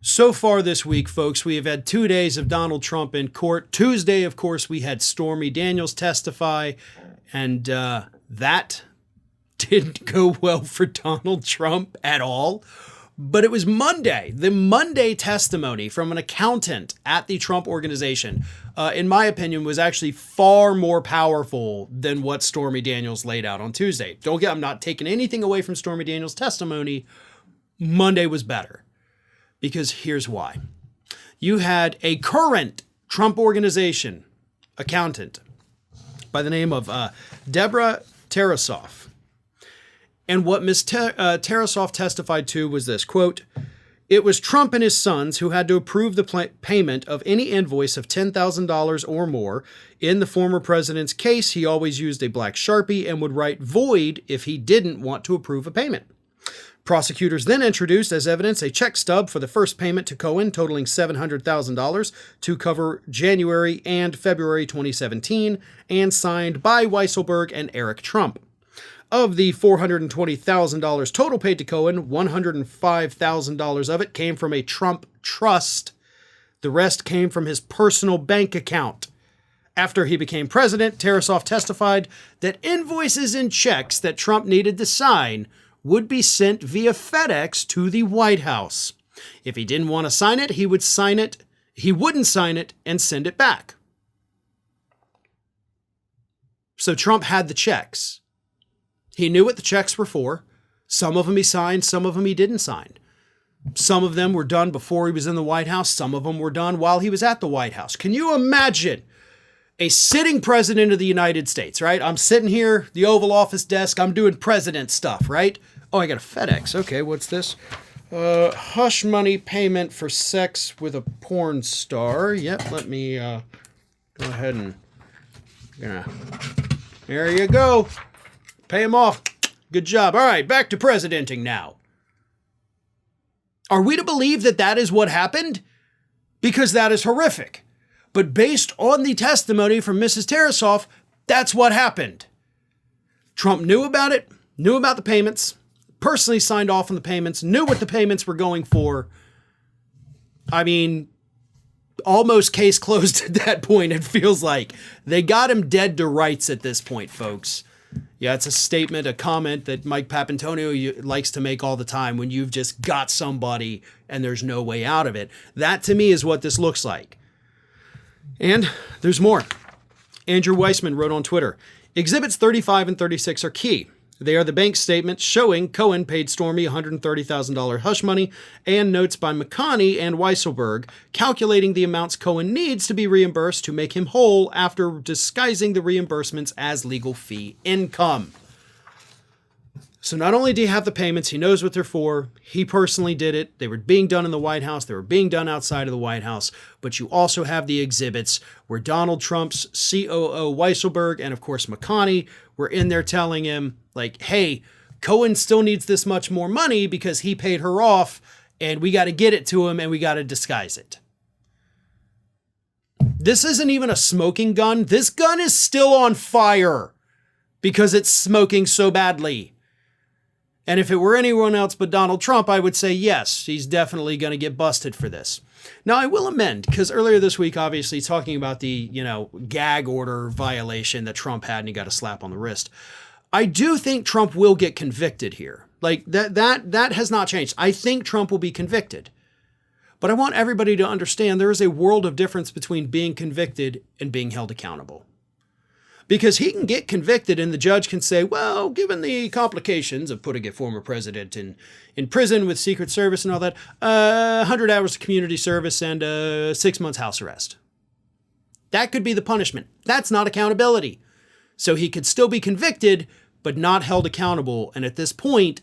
So far this week, folks, we have had 2 days of Donald Trump in court. Tuesday, of course, we had Stormy Daniels testify, and that didn't go well for Donald Trump at all. But it was Monday, the Monday testimony from an accountant at the Trump Organization, in my opinion, was actually far more powerful than what Stormy Daniels laid out on Tuesday. I'm not taking anything away from Stormy Daniels' testimony. Monday was better. Because here's why. You had a current Trump Organization accountant by the name of Deborah Tarasoff. And what Ms. Tarasoff testified to was this, quote, "It was Trump and his sons who had to approve the payment of any invoice of $10,000 or more. In the former president's case, he always used a black Sharpie and would write void if he didn't want to approve a payment. Prosecutors then introduced as evidence a check stub for the first payment to Cohen totaling $700,000 to cover January and February 2017 and signed by Weisselberg and Eric Trump. Of the $420,000 total paid to Cohen, $105,000 of it came from a Trump trust. The rest came from his personal bank account. After he became president, Tarasoff testified that invoices and checks that Trump needed to sign would be sent via FedEx to the White House. If he didn't want to sign it, he wouldn't sign it and send it back. So Trump had the checks. He knew what the checks were for. Some of them he signed, some of them he didn't sign. Some of them were done before he was in the White House. Some of them were done while he was at the White House. Can you imagine a sitting president of the United States, right? I'm sitting here, the Oval Office desk, I'm doing president stuff, right? Oh, I got a FedEx. Okay, what's this? Hush money payment for sex with a porn star. Yep, let me go ahead and there you go. Pay him off. Good job. All right, back to presidenting now. Are we to believe that that is what happened? Because that is horrific. But based on the testimony from Mrs. Tarasoff, that's what happened. Trump knew about it, knew about the payments, personally signed off on the payments, knew what the payments were going for. I mean, almost case closed at that point, it feels like. They got him dead to rights at this point, folks. Yeah, it's a statement, a comment that Mike Papantonio likes to make all the time when you've just got somebody and there's no way out of it. That, to me, is what this looks like. And there's more. Andrew Weissman wrote on Twitter, "Exhibits 35 and 36 are key. They are the bank statements showing Cohen paid Stormy $130,000 hush money and notes by McConney and Weisselberg calculating the amounts Cohen needs to be reimbursed to make him whole after disguising the reimbursements as legal fee income." So not only do you have the payments, he knows what they're for. He personally did it. They were being done in the White House. They were being done outside of the White House. But you also have the exhibits where Donald Trump's COO Weisselberg and, of course, McConney were in there telling him, like, hey, Cohen still needs this much more money because he paid her off and we got to get it to him and we got to disguise it. This isn't even a smoking gun. This gun is still on fire because it's smoking so badly. And if it were anyone else but Donald Trump, I would say, yes, he's definitely going to get busted for this. Now, I will amend, because earlier this week, obviously, talking about the, gag order violation that Trump had and he got a slap on the wrist. I do think Trump will get convicted here. Like, that has not changed. I think Trump will be convicted. But I want everybody to understand there is a world of difference between being convicted and being held accountable. Because he can get convicted and the judge can say, well, given the complications of putting a former president in prison with Secret Service and all that, 100 hours of community service and 6 months house arrest. That could be the punishment. That's not accountability. So he could still be convicted, but not held accountable. And at this point,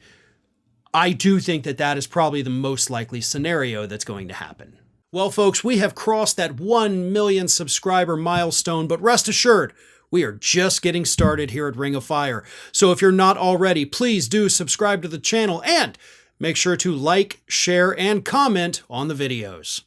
I do think that that is probably the most likely scenario that's going to happen. Well, folks, we have crossed that 1 million subscriber milestone, but rest assured, we are just getting started here at Ring of Fire. So if you're not already, please do subscribe to the channel and make sure to like, share, and comment on the videos.